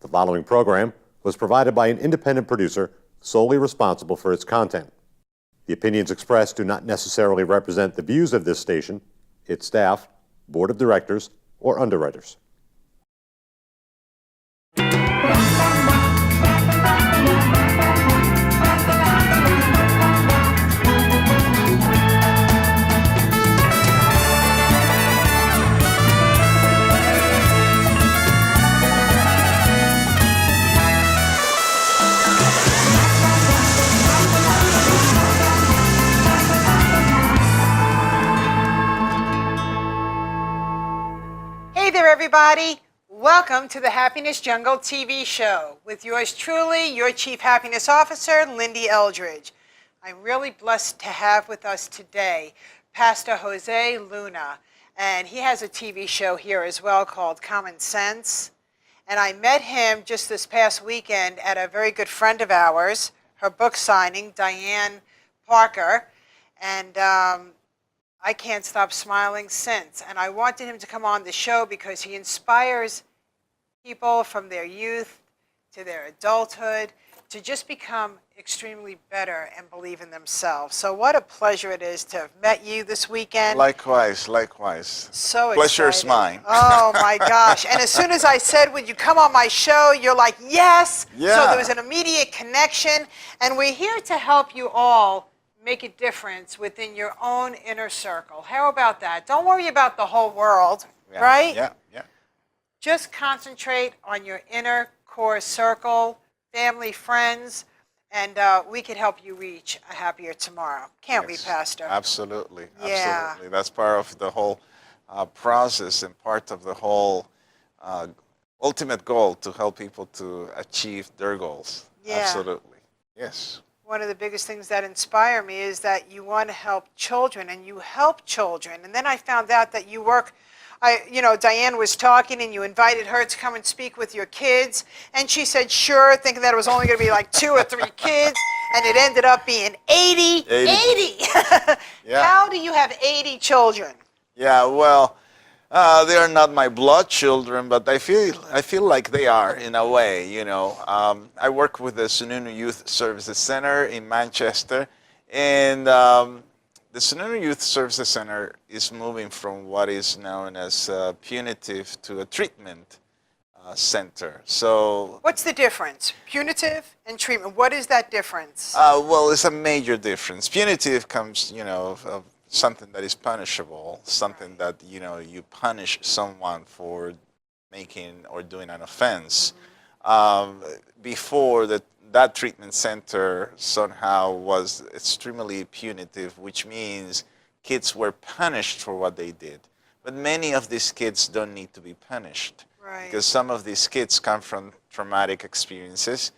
The following program was provided by an independent producer solely responsible for its content. The opinions expressed do not necessarily represent the views of this station, its staff, board of directors, or underwriters. Hey there, everybody. Welcome to the Happiness Jungle TV show with yours truly, your Chief Happiness Officer, Lyn-Dee Eldridge. I'm really blessed to have with us today Pastor Jose Luna, and he has a TV show here as well called Common Sense. And I met him just this past weekend at a very good friend of ours, her book signing, Diane Parker, and I can't stop smiling since. And I wanted him to come on the show because he inspires people from their youth to their adulthood to just become extremely better and believe in themselves. So what a pleasure it is to have met you this weekend. Likewise, likewise. So excited. Pleasure is mine. Oh my gosh. And as soon as I said, would you come on my show? You're like, yes. Yeah. So there was an immediate connection. And we're here to help you all make a difference within your own inner circle. How about that? Don't worry about the whole world, Yeah, right? Yeah, yeah. Just concentrate on your inner core circle, family, friends, and we could help you reach a happier tomorrow. Can't we, Yes, Pastor? Absolutely, Yeah. absolutely. That's part of the whole process and part of the whole ultimate goal to help people to achieve their goals. Yeah. Absolutely, yes. One of the biggest things that inspire me is that you want to help children, and you help children. And then I found out that you work, Diane was talking, and you invited her to come and speak with your kids. And she said, sure, thinking that it was only going to be like 2 or 3 kids. And it ended up being 80. 80! Yeah. How do you have 80 children? Yeah, well, they are not my blood children, but I feel like they are in a way, you know. I work with the Sununu Youth Services Center in Manchester, and the Sununu Youth Services Center is moving from what is known as punitive to a treatment center. So, What's the difference? Punitive and treatment. What is that difference? well, it's a major difference. Punitive comes, of something that is punishable, something that, you punish someone for making or doing an offense. Before that treatment center somehow was extremely punitive, which means kids were punished for what they did. But many of these kids don't need to be punished. Right. Because some of these kids come from traumatic experiences.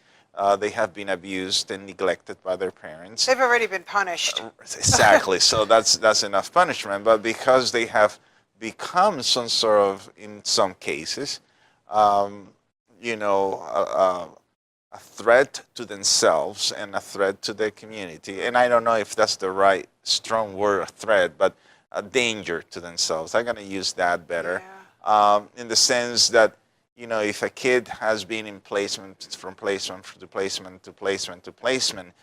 They have been abused and neglected by their parents. They've already been punished. Exactly. So that's enough punishment. But because they have become some sort of, in some cases, a threat to themselves and a threat to their community. And I don't know if that's the right strong word, a threat, but a danger to themselves. I'm going to use that better. Yeah. In the sense that, if a kid has been in placement, from placement to placement to placement to placement,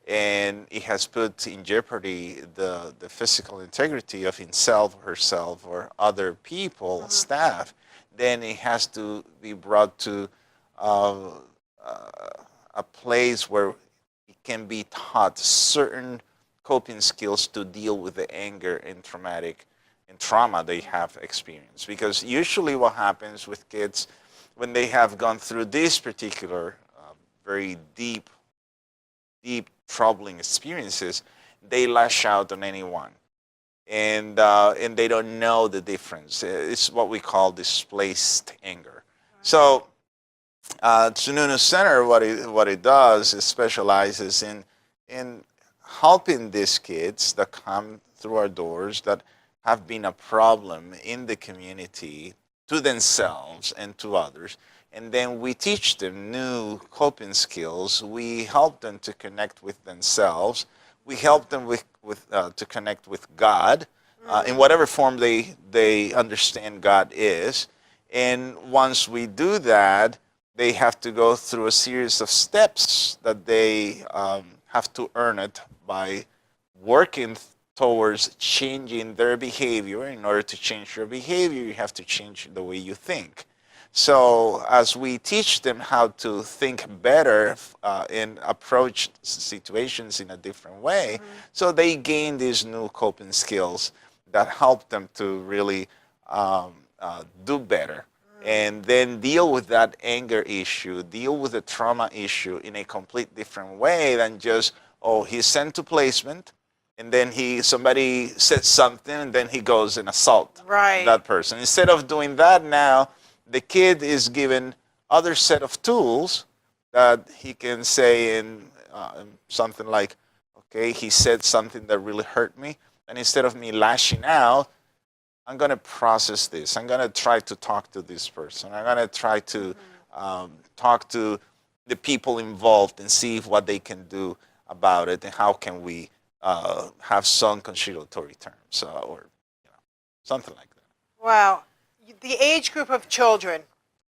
and it has put in jeopardy the physical integrity of himself, herself, or other people, staff, then it has to be brought to a place where it can be taught certain coping skills to deal with the anger and trauma they have experienced. Because usually what happens with kids when they have gone through this particular very deep, troubling experiences, they lash out on anyone. And they don't know the difference. It's what we call displaced anger. So Sununu Center, what it does is specializes in helping these kids that come through our doors that have been a problem in the community to themselves and to others. And then we teach them new coping skills. We help them to connect with themselves. We help them to connect with God in whatever form they understand God is. And once we do that, they have to go through a series of steps that they have to earn it by working towards changing their behavior. In order to change your behavior, you have to change the way you think. So as we teach them how to think better and approach situations in a different way, so they gain these new coping skills that help them to really do better. And then deal with that anger issue, deal with the trauma issue in a complete different way than just, oh, he's sent to placement, and then somebody said something, and then he goes and assault that person. Instead of doing that now, the kid is given other set of tools that he can say in something like, okay, he said something that really hurt me, and instead of me lashing out, I'm going to process this. I'm going to try to talk to this person. I'm going to try to talk to the people involved and see what they can do about it, and how can we have some conciliatory terms or something like that. Wow. The age group of children?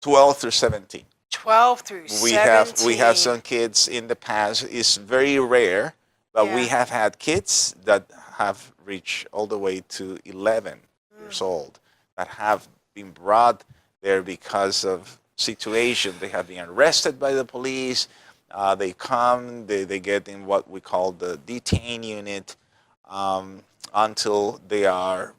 12 through 17. 12 through 17. We have some kids in the past. It's very rare, but we have had kids that have reached all the way to 11 years old that have been brought there because of situation. They have been arrested by the police. They come, they get in what we call the detain unit until they are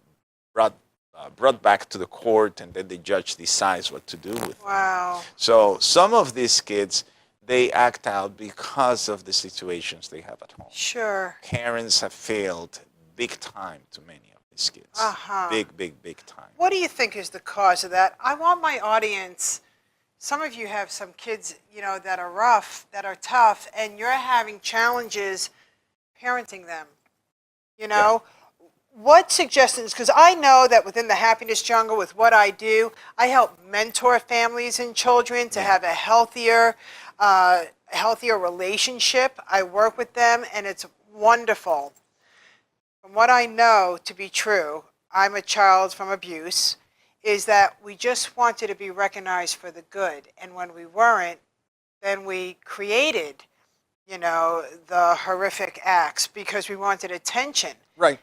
brought back to the court, and then the judge decides what to do with them. Wow. So some of these kids, they act out because of the situations they have at home. Sure. Parents have failed big time to many of these kids. Big time. What do you think is the cause of that? I want my audience, some of you have some kids, that are rough, that are tough, and you're having challenges parenting them. What suggestions, because I know that within the Happiness Jungle, with what I do, I help mentor families and children to have a healthier relationship. I work with them, and it's wonderful. From what I know to be true, I'm a child from abuse, is that we just wanted to be recognized for the good. And when we weren't, then we created, the horrific acts because we wanted attention. Right.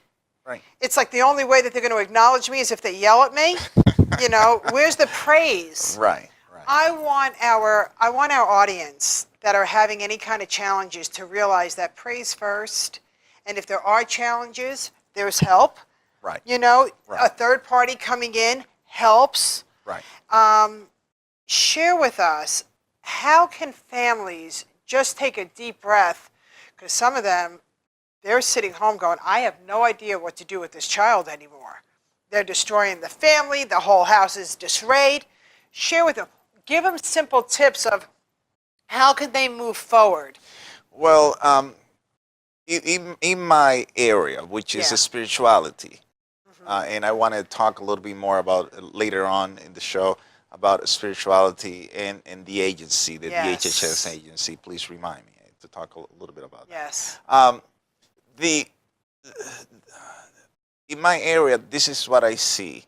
It's like the only way that they're going to acknowledge me is if they yell at me. Where's the praise? Right. I want our audience that are having any kind of challenges to realize that praise first. And if there are challenges, there's help. Right. A third party coming in helps. Right. Share with us, how can families just take a deep breath? Because some of them, they're sitting home going, I have no idea what to do with this child anymore. They're destroying the family. The whole house is disarrayed. Share with them. Give them simple tips of how can they move forward. Well, in my area, which is spirituality, and I want to talk a little bit more about later on in the show about spirituality and the agency, the DHHS agency. Please remind me to talk a little bit about that. Yes. In my area, this is what I see.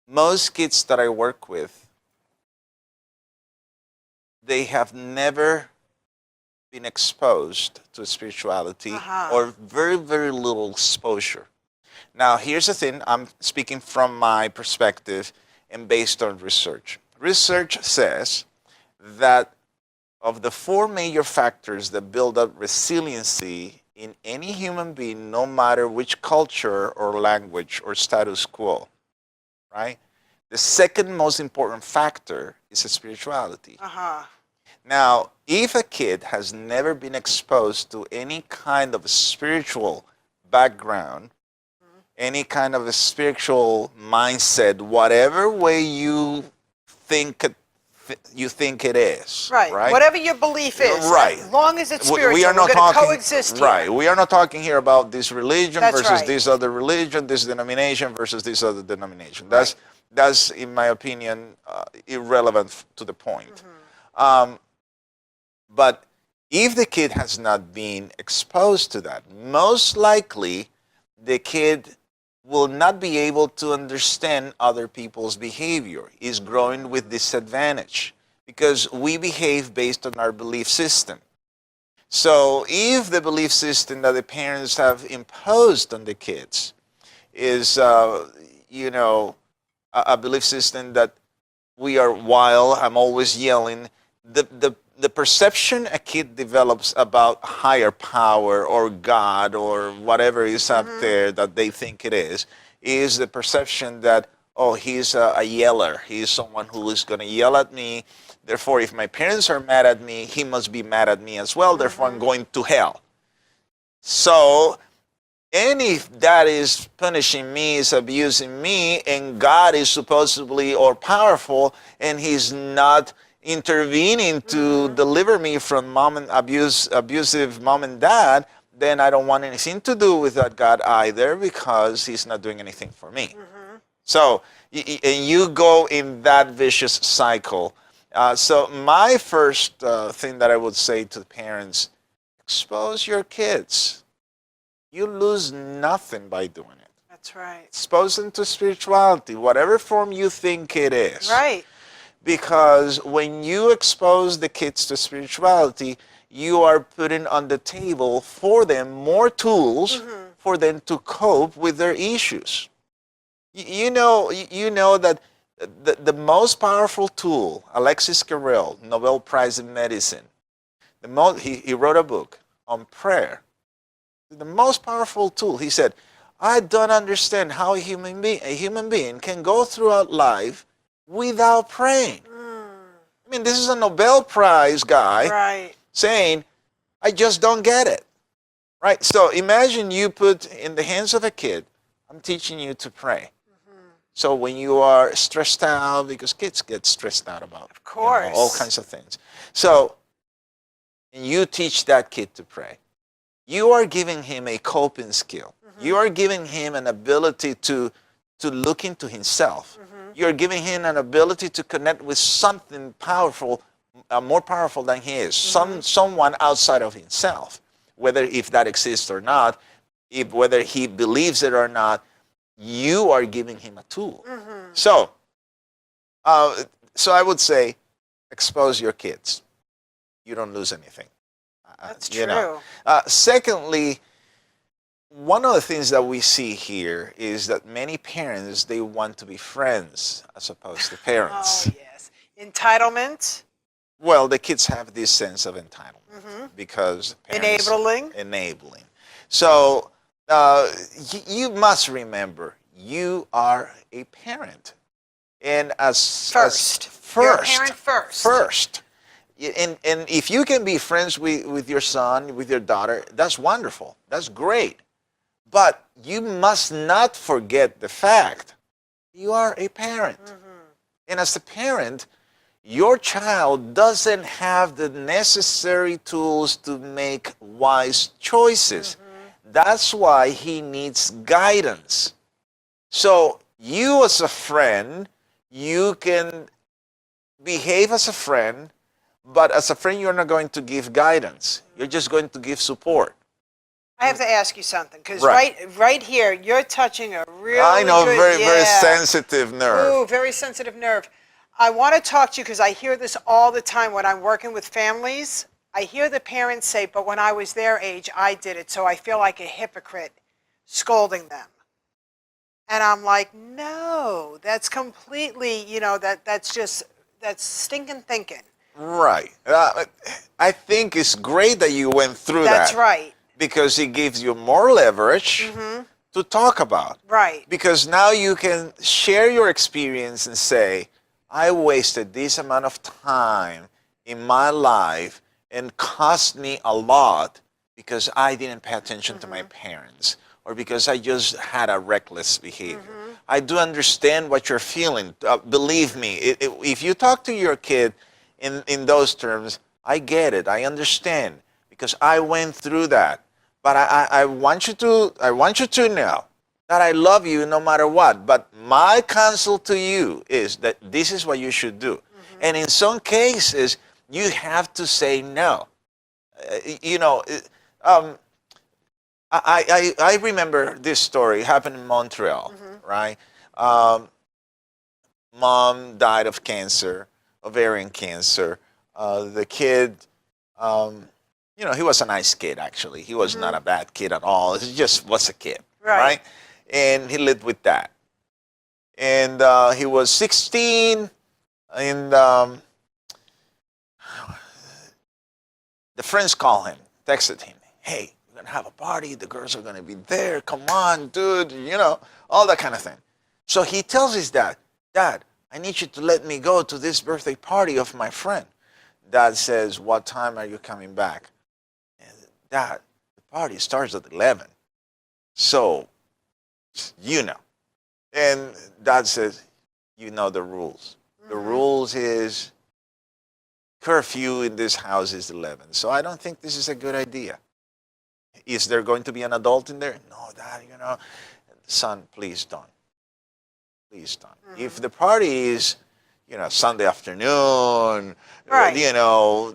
Most kids that I work with, they have never been exposed to spirituality or very, very little exposure. Now, here's the thing. I'm speaking from my perspective and based on research. Research says that of the 4 major factors that build up resiliency in any human being, no matter which culture or language or status quo, right? The second most important factor is spirituality. Now, if a kid has never been exposed to any kind of spiritual background, any kind of a spiritual mindset, whatever way you think it is. Right. Whatever your belief is. Right. As long as it's spiritual, we are not we're going to talking, coexist here. Right. We are not talking here about this religion versus right. this other religion, this denomination versus this other denomination. Right. That's in my opinion, irrelevant to the point. But if the kid has not been exposed to that, most likely the kid will not be able to understand other people's behavior. Is growing with disadvantage because we behave based on our belief system. So if the belief system that the parents have imposed on the kids is, you know, a belief system that we are wild, I'm always yelling, the perception a kid develops about higher power or God or whatever is up there that they think it is the perception that, oh, he's a yeller. He's someone who is going to yell at me. Therefore, if my parents are mad at me, he must be mad at me as well. Therefore, I'm going to hell. So, and if that is punishing me, is abusing me, and God is supposedly all powerful, and he's not intervening to deliver me from abusive mom and dad, then I don't want anything to do with that God either, because he's not doing anything for me. So, and you go in that vicious cycle. So my first thing that I would say to the parents, expose your kids. You lose nothing by doing it. That's right. Expose them to spirituality, whatever form you think it is. Right. Because when you expose the kids to spirituality, you are putting on the table for them more tools for them to cope with their issues. You know that the most powerful tool, Alexis Carrel, Nobel Prize in Medicine, he wrote a book on prayer. The most powerful tool, he said, I don't understand how a human being can go throughout life without praying. I mean, this is a Nobel Prize guy saying, I just don't get it. Right? So imagine you put in the hands of a kid, I'm teaching you to pray. So when you are stressed out, because kids get stressed out about, of course, all kinds of things. So you teach that kid to pray. You are giving him a coping skill. You are giving him an ability to look into himself. You're giving him an ability to connect with something powerful, more powerful than he is, someone outside of himself, whether if that exists or not, whether he believes it or not. You are giving him a tool. So I would say, expose your kids. You don't lose anything. That's you true. know. Secondly, one of the things that we see here is that many parents, they want to be friends as opposed to parents. Oh, yes. Entitlement. Well, the kids have this sense of entitlement because parents... Enabling. So... you must remember, you are a parent, and You're a parent first. And if you can be friends with your son, with your daughter, that's wonderful. That's great. But you must not forget the fact you are a parent, and as a parent, your child doesn't have the necessary tools to make wise choices. That's why he needs guidance. So you as a friend, you can behave as a friend, but as a friend you're not going to give guidance. You're just going to give support. I have to ask you something, because right here, you're touching a really very sensitive nerve. Ooh, very sensitive nerve. I want to talk to you because I hear this all the time when I'm working with families. I hear the parents say, but when I was their age, I did it, so I feel like a hypocrite scolding them. And I'm like, no, that's completely, that's stinking thinking. Right. I think it's great that you went through that. That's right. Because it gives you more leverage to talk about. Right. Because now you can share your experience and say, I wasted this amount of time in my life and cost me a lot because I didn't pay attention to my parents or because I just had a reckless behavior. I do understand what you're feeling. Believe me, if you talk to your kid in those terms, I get it, I understand, because I went through that. But I want you to know that I love you no matter what. But my counsel to you is that this is what you should do. And in some cases, you have to say no. I remember this story happened in Montreal, right? Mom died of cancer. ovarian cancer. The kid, you know, he was a nice kid, actually. He was not a bad kid at all. He just was a kid, right? And he lived with that. And he was 16, and the friends called him, texted him, hey, we're going to have a party. The girls are going to be there. Come on, dude, you know, all that kind of thing. So he tells his dad, Dad, I need you to let me go to this birthday party of my friend. Dad says, what time are you coming back? And Dad, the party starts at 11. So, you know. And Dad says, you know the rules. The rules is curfew in this house is 11. So I don't think this is a good idea. Is there going to be an adult in there? No, Dad, you know. Son, please don't. Please don't. If the party is, you know, Sunday afternoon, you know,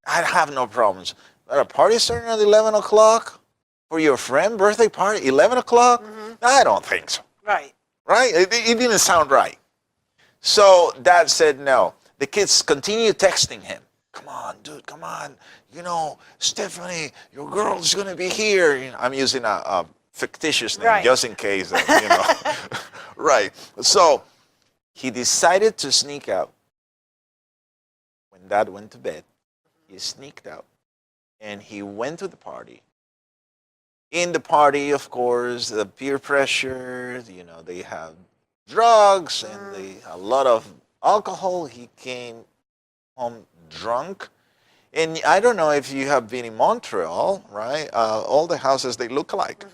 I have no problems. But a party starting at 11 o'clock for your friend, birthday party, 11 o'clock? I don't think so. Right. Right? It didn't sound right. So Dad said no. The kids continued texting him. Come on, dude, come on. You know, Stephanie, your girl's going to be here. You know, I'm using a fictitious name just in case, you know. Right. So he decided to sneak out. When Dad went to bed, he sneaked out. And he went to the party. In the party, of course, the peer pressure, you know, they have drugs and a lot of alcohol. He came home drunk. And I don't know if you have been in Montreal, right? All the houses, they look alike.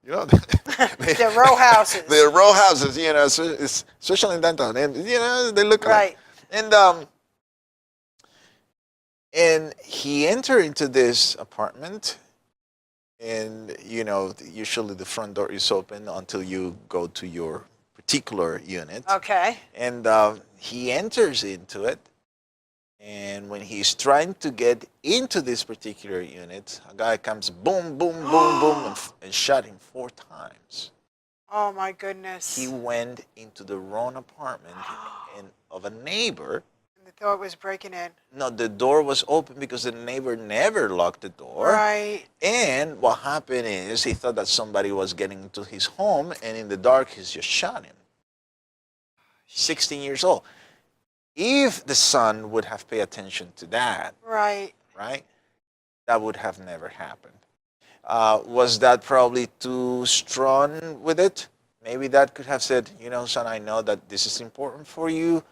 You know, they're row houses. They're row houses, you know, especially in downtown. And, you know, they look alike. And he entered into this apartment. And, you know, usually the front door is open until you go to your particular unit. Okay. And he enters into it. And when he's trying to get into this particular unit, a guy comes boom, boom, boom, boom, and shot him 4 times. Oh, my goodness. He went into the wrong apartment of a neighbor. And they thought it was breaking in. No, the door was open because the neighbor never locked the door. Right. And what happened is he thought that somebody was getting into his home, and in the dark, he just shot him. 16 years old. If the son would have paid attention to that, right, that would have never happened. Was that probably too strong with it? Maybe Dad could have said, you know, son, I know that this is important for you.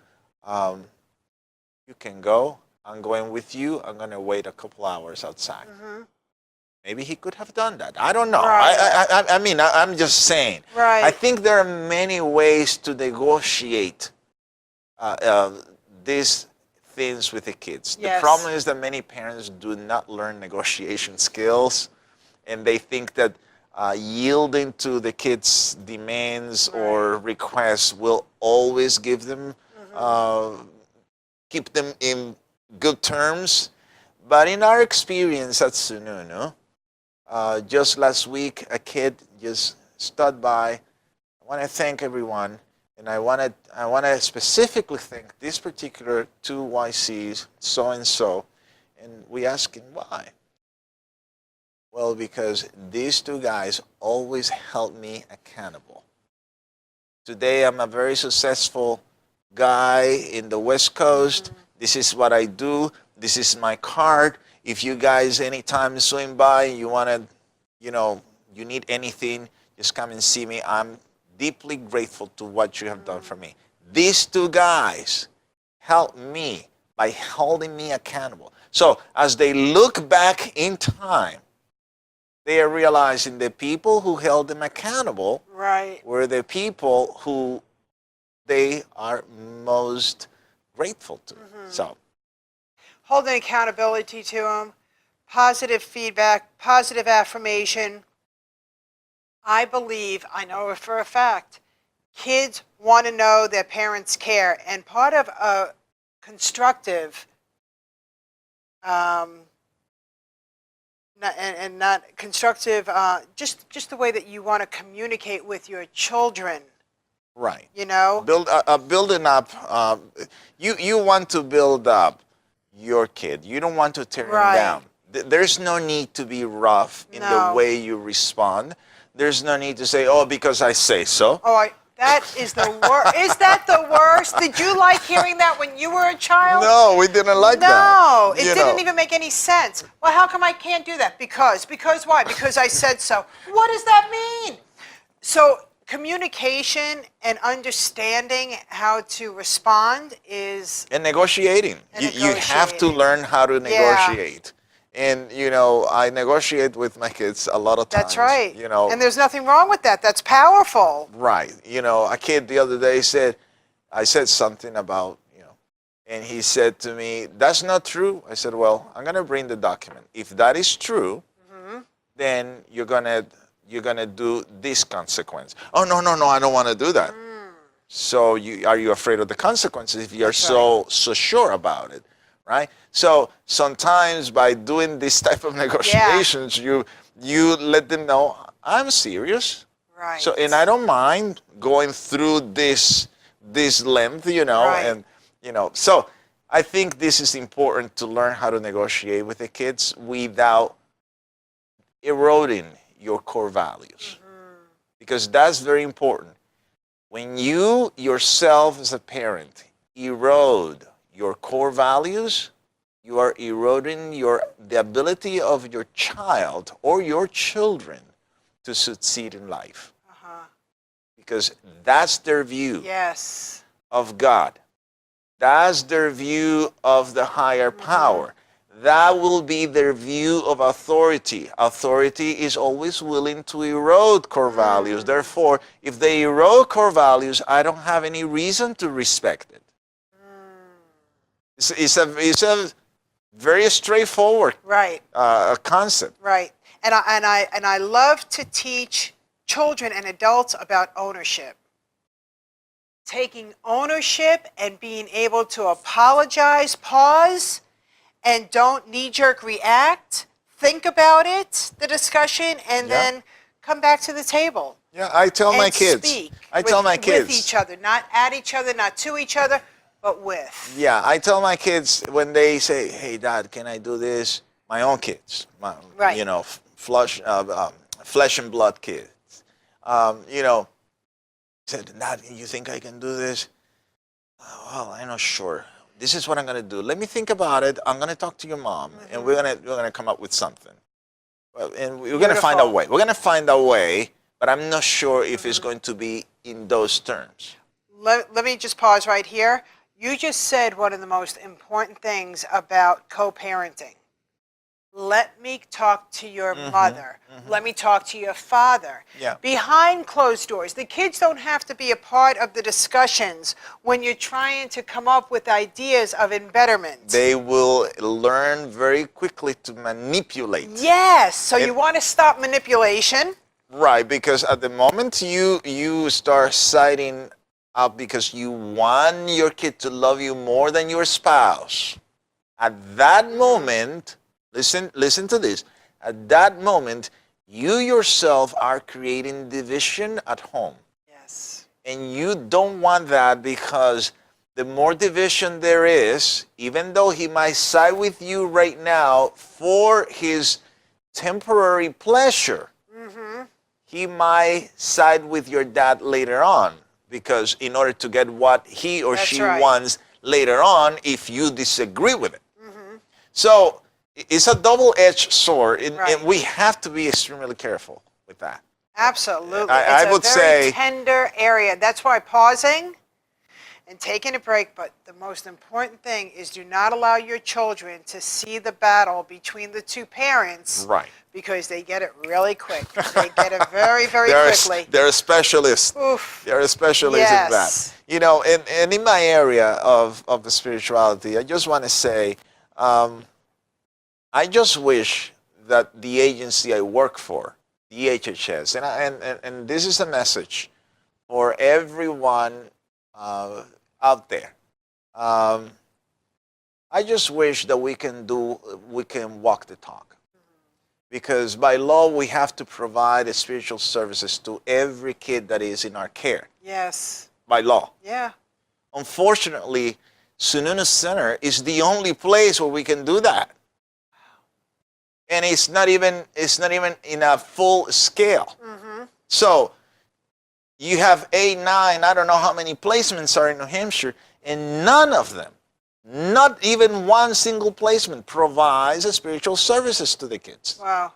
You can go. I'm going with you. I'm going to wait a couple hours outside. Maybe he could have done that. I don't know. I mean, I'm just saying. I think there are many ways to negotiate these things with the kids. The problem is that many parents do not learn negotiation skills, and they think that yielding to the kids' demands or requests will always give them, keep them in good terms. But in our experience at Sununu, just last week, a kid just stopped by. I want to thank everyone. And I want to specifically thank this particular 2 YCs, so-and-so. And we asked him why. Well, because these 2 guys always held me accountable. Today, I'm a very successful guy in the West Coast. This is what I do. This is my card. If you guys anytime swing by, you want to, you know, you need anything, just come and see me. I'm deeply grateful to what you have done for me. These 2 guys helped me by holding me accountable. So as they look back in time, they are realizing the people who held them accountable were the people who they are most grateful to. So, holding accountability to them, positive feedback, positive affirmation. I believe, I know it for a fact, kids want to know their parents care. And part of a constructive, not constructive, just the way that you want to communicate with your children Right. You know? Building up, you want to build up your kid. You don't want to tear him Right. down. There's no need to be rough in the No. way you respond. There's no need to say, oh, because I say so. Oh, that is the worst. Is that the worst? Did you like hearing that when you were a child? No, we didn't like that. No, it You didn't know. even make any sense. Well, how come I can't do that? Because why? Because I said so. What does that mean? So communication and understanding how to respond is... And negotiating. And You have to negotiating. learn how to Yeah. negotiate. And, you know, I negotiate with my kids a lot of times. That's right. You know, And there's nothing wrong with that. That's powerful. right. You know, a kid the other day said, I said something about, you know, and he said to me, that's not true. I said, well, I'm going to bring the document. If that is true, then you're going to do this consequence. Oh, no, I don't want to do that. So are you afraid of the consequences if you're so sure about it, right? So sometimes by doing this type of negotiations, you let them know, I'm serious. Right. So, and I don't mind going through this length, you know, Right. and, you know, so I think this is important to learn how to negotiate with the kids without eroding your core values. Because that's very important. When you yourself as a parent erode your core values, you are eroding the ability of your child or your children to succeed in life. Because that's their view Yes. of God. That's their view of the higher power. That will be their view of authority. Authority is always willing to erode core values. Therefore, if they erode core values, I don't have any reason to respect it. It's a very straightforward Right. concept. Right. And I love to teach children and adults about ownership. Taking ownership and being able to apologize, pause, and don't knee-jerk react. Think about it, the discussion, and Yeah. then come back to the table. Yeah, I tell my And kids. speak I tell my kids. with each other, not at each other, not to each other, but with. Yeah, I tell my kids when they say, "Hey, Dad, can I do this?" My own kids, Right. you know, flesh and blood kids. You know, said, "Dad, you think I can do this?" Well, I'm not sure. This is what I'm going to do. Let me think about it. I'm going to talk to your mom, and we're going to come up with something. Well, and we're going to find a Beautiful. way. We're going to find a way, but I'm not sure if it's going to be in those terms. Let me just pause right here. You just said one of the most important things about co-parenting. Let me talk to your mother. Let me talk to your father. Yeah. Behind closed doors. The kids don't have to be a part of the discussions when you're trying to come up with ideas of embetterment. They will learn very quickly to manipulate. Yes. So you want to stop manipulation. Right, because at the moment you start siding up because you want your kid to love you more than your spouse, at that moment, listen to this, at that moment, you yourself are creating division at home. Yes. And you don't want that, because the more division there is, even though he might side with you right now for his temporary pleasure, he might side with your dad later on, because in order to get what he or That's she right. wants later on, if you disagree with it. So it's a double-edged sword, and Right. we have to be extremely careful with that. Absolutely. I It's would a very say- tender area. That's why pausing and taking a break, but the most important thing is do not allow your children to see the battle between the two parents. Right. Because they get it really quick. They get it very, very They're quickly. they're a specialist. Oof. They're a specialist in that. Yes. You know, and in my area of the spirituality, I just want to say, I just wish that the agency I work for, the HHS, and this is a message for everyone out there. I just wish that we can walk the talk. Because by law, we have to provide spiritual services to every kid that is in our care. Yes. by law. Yeah. Unfortunately, Sununu Center is the only place where we can do that. And it's not even in a full scale. So you have 8, 9, I don't know how many placements are in New Hampshire, and none of them, not even one single placement, provides spiritual services to the kids. Wow.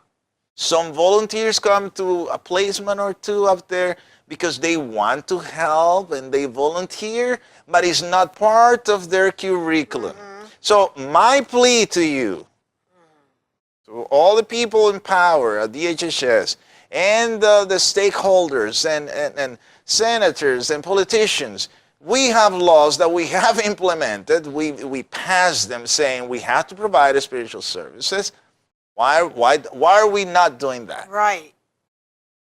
Some volunteers come to a placement or two up there because they want to help and they volunteer, but it's not part of their curriculum. So my plea to you, to all the people in power at DHHS and the stakeholders and senators and politicians, we have laws that we have implemented. We passed them saying we have to provide spiritual services. Why are we not doing that? Right.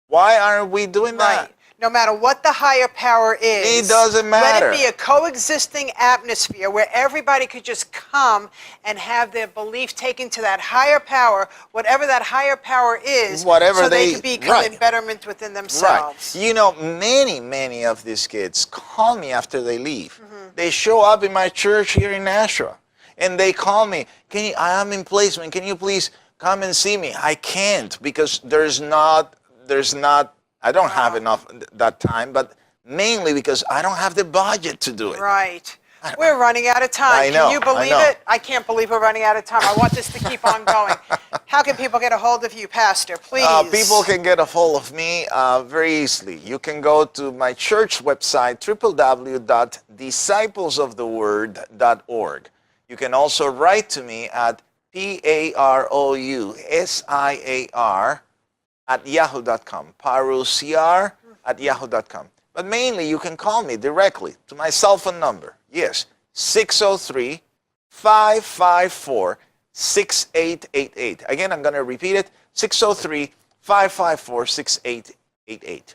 Why aren't we doing that? Right. No matter what the higher power is, It doesn't matter. Let it be a coexisting atmosphere where everybody could just come and have their belief taken to that higher power, whatever that higher power is, Whatever so they they- could become in right. betterment within themselves. Right. You know, many of these kids call me after they leave. They show up in my church here in Nashua, and they call me, I am in placement, can you please come and see me? I can't because I don't have enough that time, but mainly because I don't have the budget to do it. Right. We're running out of time. I know, Can you believe I know. it? I can't believe we're running out of time. I want this to keep on going. How can people get a hold of you, Pastor? Please. People can get a hold of me very easily. You can go to my church website, www.disciplesoftheword.org. You can also write to me at parousiar@yahoo.com, parousiar@yahoo.com. But mainly, you can call me directly to my cell phone number. Yes, 603-554-6888. Again, I'm going to repeat it, 603-554-6888.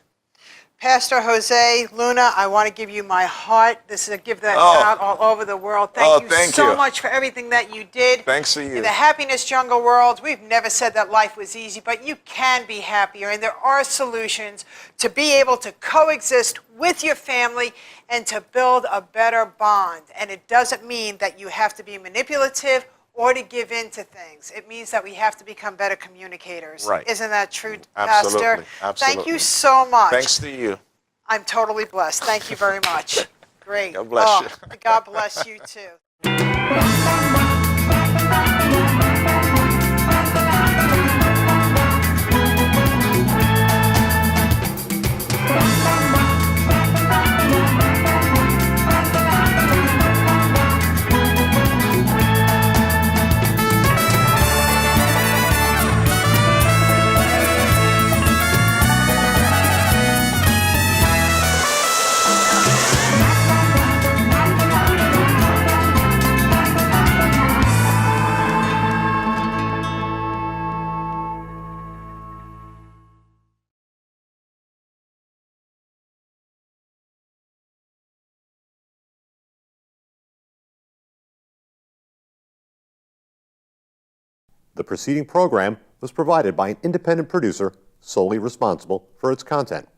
Pastor Jose Luna, I want to give you my heart. This is a give that Oh. out all over the world. Oh, Thank you thank so you. much for everything that you did. Thanks to you. In the happiness jungle world, we've never said that life was easy, but you can be happier, and there are solutions to be able to coexist with your family and to build a better bond. And it doesn't mean that you have to be manipulative or to give in to things. It means that we have to become better communicators. Right. Isn't that true, Absolutely, Pastor? absolutely. Thank you so much. Thanks to you. I'm totally blessed. Thank you very much. Great. God bless you. God bless you too. The preceding program was provided by an independent producer solely responsible for its content.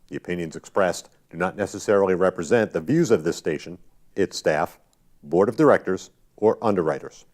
The opinions expressed do not necessarily represent the views of this station, its staff, board of directors, or underwriters.